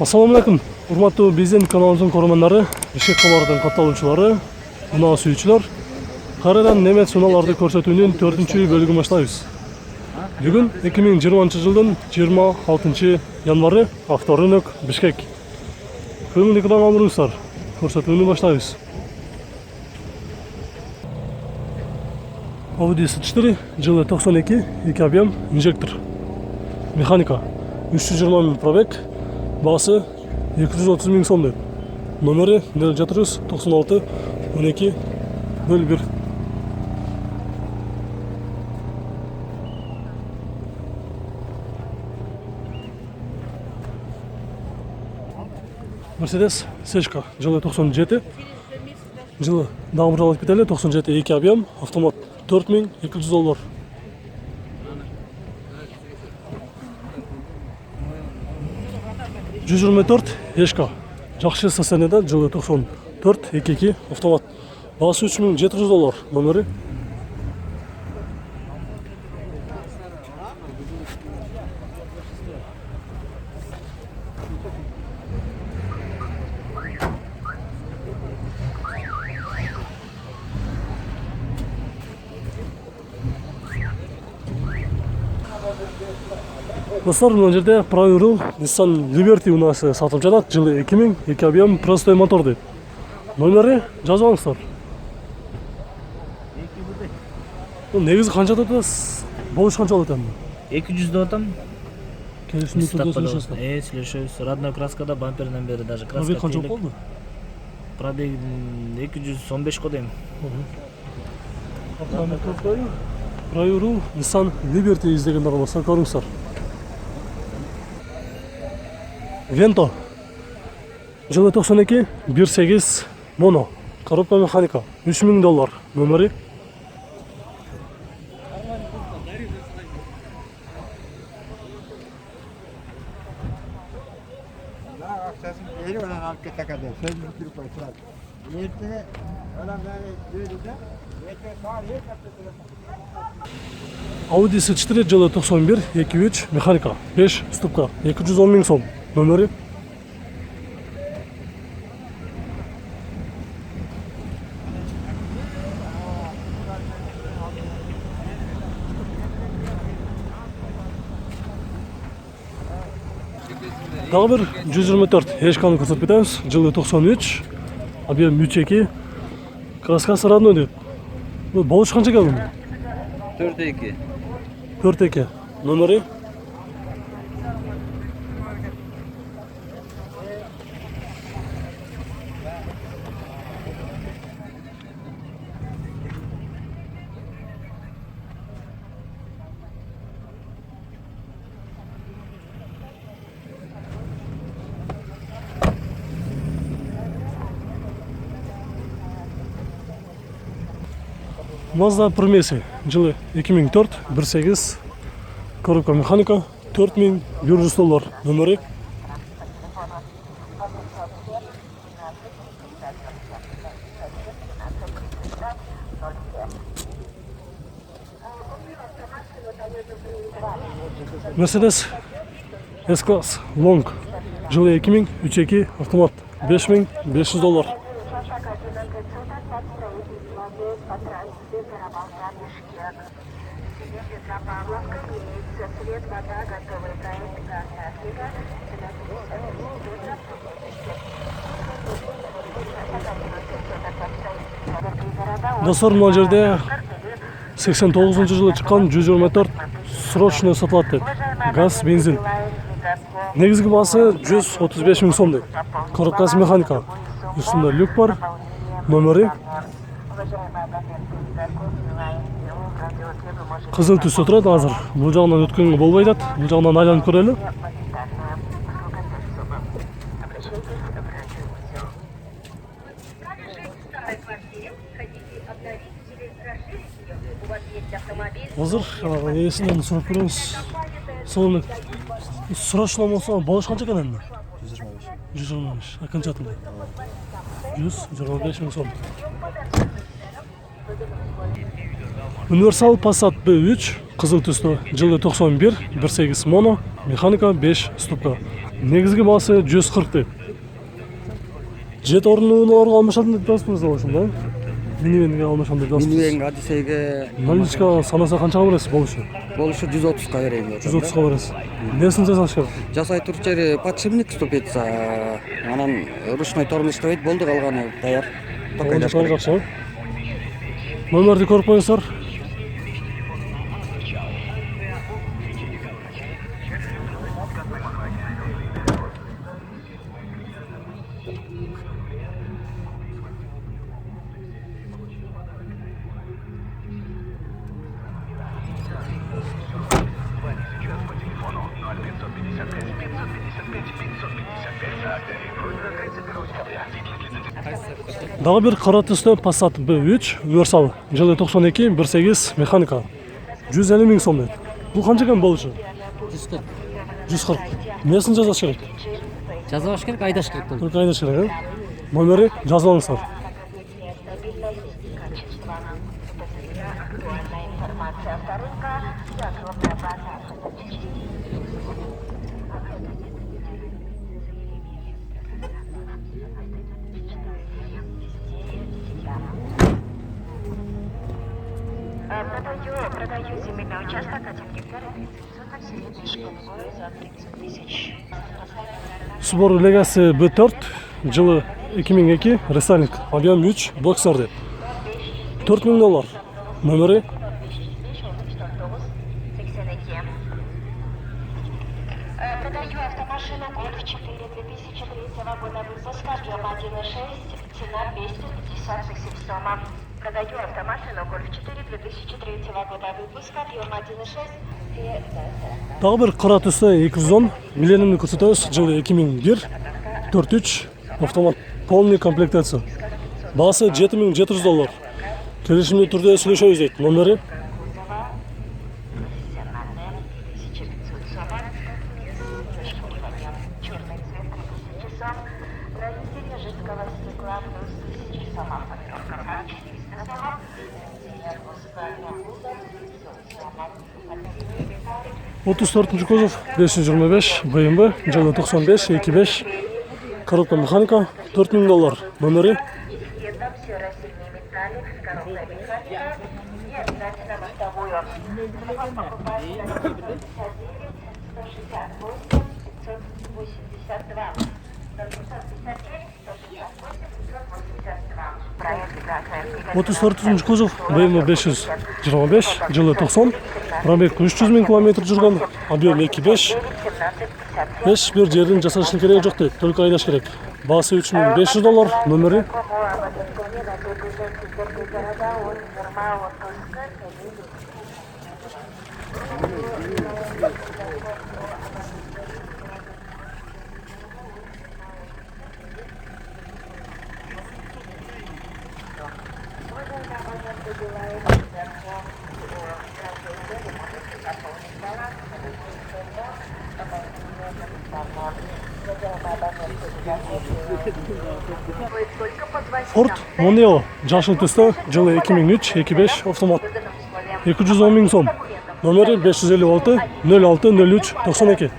Assalamu alaikum. Урматтуу биздин каналыбыздын көрөрмөндөрү, Бишкек калаларынын катталуучулары, унаа сүйүүчүлөр. Кайрадан немет суналарды көрсөтүүнүн 4-чү бөлүгүн баштайбыз. Бүгүн 2020-жылдын 26 январы, авторынок Бишкек. Көңүл экран алыңыздар. Көрсөтүүнү баштайбыз. Audi S4 жылы 92, 2 объем, инжектор. Механика 320 000 пробег, басы 230 000 сом деп. Номери 0496 12/1. Mercedes Sechka жылы 97, жылы дагы бир алып кетели, 97 2 объем, автомат, $4200. $124 Ешка, жакшы состояниеде, жылы 94 2 автомат, басы $3700, номери. Достар, мына жерде правый Nissan Liberty унасы сатылып жатат, жылы 2000, 2 объем, простой мотор дейт. Номери жазып алыңыздар. Негизи канча деп атасыз? Болуш канча болот эми? 200 деп атам. Келишимди сүйлөшөбүз. Сүйлөшөбүз. Родной краскада бамперден бери даже краска. Пробег канча болду? Пробег 215 го дейм. Правый Nissan Liberty издегендер болсо көрүңүздөр. Vento жылы 92, 1.8 моно, коробка механика, $3000, номери. Audi S4 жылы 91, 2.3 механика, 5 ступка, 210 000 сом, номери. Дагы бир 124 Ешканы көрсөтүп кетебиз, жылы 93, объем 3.2, краскасы родной дейт. Бул болуш канча келди? 4-2. 4.2, номери. Mazda Promesi жылы 2004, 1.8, коробка механика, $4100, номери. Mercedes S-Class Long жылы 2000, 3.2, автомат, $5500. Достар, мына жерде 89-жылы чыккан 124 срочно сатылат дейт. Газ, бензин. Негизги басы $135 000 сом дейт. Коробкасы механика. Үстүндө люк бар. Номери. Кызыл түстө турат азыр. Бул жагынан өткөнгө болбой атат. Бул жагынан айланып көрөлү. Азыр ээсинен сурап көрөбүз. Сонун срочно болсо болуш канча экен эми? 125. А канча атты? 125 000 сом. Универсал Passat B3 кызыл түстө, жылы 91, 1.8 моно, механика 5 ступка. Негізгі басы 140 деп. 7 орынлылар алмашатын деп тұрасыз осында. Минивенге алмашам деп тұрасыз. Минивенге Одиссейге Наличка санаса қаншаға бересіз болушы? болушу 130-ка берейин. 130-ға бересіз. Несін жасаш керек? Жасай туруп жери подшипник ступица. Анан ручной тормоз штойт болду, калганы даяр. Токайдаш керек. Жақсы. Номерді көріп қойыңыздар. Дағы бір қара түсті Passat B3 Universal жылы 92 1.8 механика 150 мың сом деді. Бұл қанша кем болушы? 140. 140. Несін жазаш керек? Жазабаш керек, айдаш керек болды. Только айдаш керек, номері жазып алыңыздар. Продаю земельный участок, 1 гектар, 500 средней школы за 30 тысяч. Subaru Legacy B4 жылы 2002 рестайлинг, объем 3, боксер деп. $4000. Номері Продаю автомашину Golf 4 2003 года выпуска, объем 1.6, цена 250 тысяч сомов. Продаю автомашину Golf 4 2003 года выпуска, объем 1.6. Дағы бір қара түсті 210 миллионымды көрсетеміз. Жылы 2001 4.3 автомат, полный комплектация. Басы $7700. Келісімді түрде сөйлешеміз дейді. Номері Черный цвет 3000 сом. Нанесение жидкого стекла плюс 1000 сомов. Подстройка 400 сомов. Нанесение 34 кузов 525 BMW жылы 95 2.5 коробка механика $4000. Номері Едва серо-синий металлик с коробкой механика и обязательно мостовую. Телефон покупается на 59 168 582. 559 168 582. Проект «График». 34 кузов BMW 525 жылы 90 пробег 300 000 км жүрген, объем 2.5 5 бір жердің жасашын керек жоқ дейді, только айдаш керек. Басы $3500. Номері Ford Mondeo жашыл түсті жылы 2003 2.5 автомат 210 000 сом. Номері 556 06 03 92.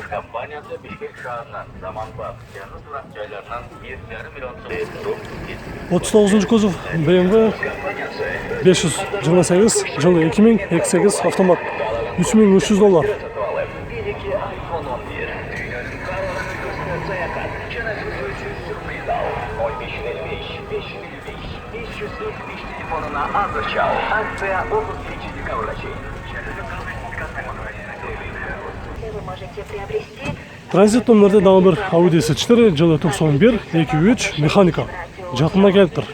Компаниясы Бишкек шаарынан заманбап жаңы турак жайларынан 2,5 миллион сом 39 кузов BMW 528 жылы 2028 автомат $3300. Береги iPhone 11 Dünyanın kararını gösteren sayakat Cenazesi için sürpriz al 1555 555 555 telefonuna adı çal Akция 33 декабрьдачи Вы можете приобрести Транзит номерде дағы бір Audi S4 жылы 91 2.3 механика жақында келіп тұр.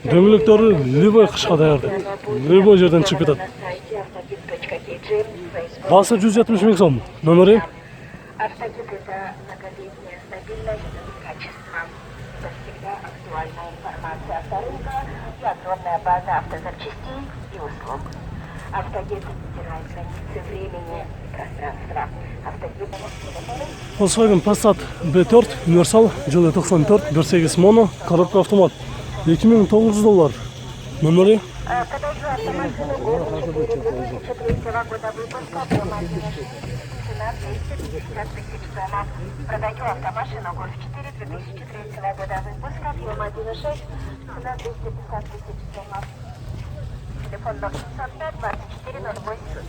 Дөңгелектері любой қышқа даярды. Любой жерден шығып кетеді. на сайте автогид.kg, Facebook. Басы 170 000 сом. Номері Автогид – это многолетняя стабильность и качество. Это всегда актуальная информация авторынка и огромная база автозапчастей и услуг. Автогид стирает границы времени и пространства. Автогид – Volkswagen Passat B4 Universal жылы 94 1.8 моно коробка автомат $2900. Номері Подойду автомашину Golf 2003 года выпуска, пневматический, цена 250 тысяч сомов. Продаю автомашину Golf 4 2003 года выпуска, пневма-1.6, цена 250 тысяч сомов. Телефон 065 2408.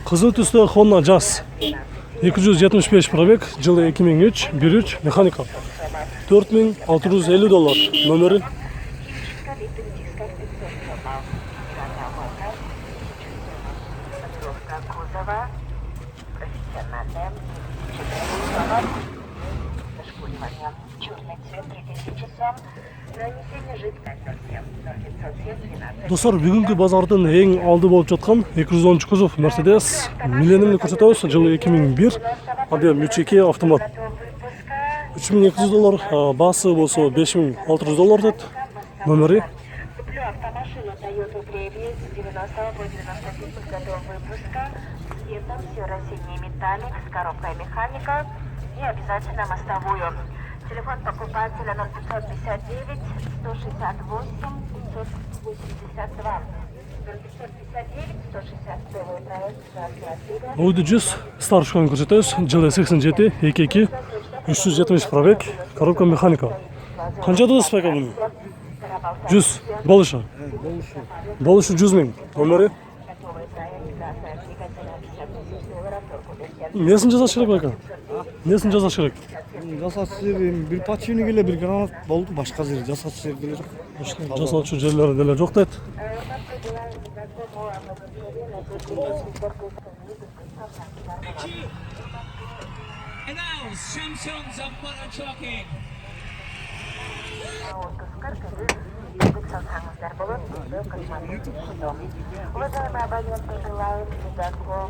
Кызыл түстө Honda Jazz 275 пробег, жылы 2003, 1.3 механика. $4650 номери. Кузова, профессиональная, зашкуривание, черный цвет, 3000 сом, нанесение жидкость 0507 12. Достор, бүгүнкү базардын эң алды болуп жаткан 210 кузов Mercedes Millennium'ni көрсөтөбүз. Жылы 2001, ABM 3.2 автомат. $3200, баасы болсо $5600 дейт. Номери. Куплю автомашину Toyota Prius 90 по 95 годов выпуска с цветом серо-синий металлик с коробкой механика и обязательно мостовую. Телефон покупателя 0559 168 582. 0559 161 проект за Audi 100 Star Scan көрсөтөбүз. Жылы 87, 2.2, 370 пробег, коробка механика. Канча дос спека муну? 100 болушу. Болушу 100 миң. Номери. Несин жазаш керек бека? Несин жазаш керек? Жасатчы жери бир почивник эле бир гранат болду, башка жер жасатчы жер деле жок. Жасаучу жерлери деле жок дейт. Announce champions of motor trucking. Уважаемые абоненты, желаем никакого.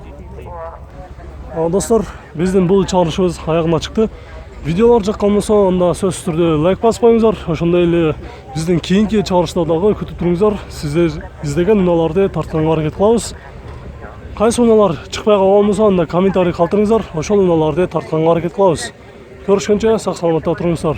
Достор, биздин бул чыгарышыбыз аягына чыкты. Видеолор жаккан болсо, анда сөзсүз түрдө лайк баспаңыздар. Ошондой эле биздин кийинки чыгарыштардагы күтүп туруңуздар. Сиздер издеген унааларды тартканга аракет кылабыз. Кайсы унаалар чыкпай калган болсо, анда комментарий калтырыңыздар. Ошол унааларды тартканга аракет кылабыз. Көрүшкөнчө сак саламатта туруңуздар.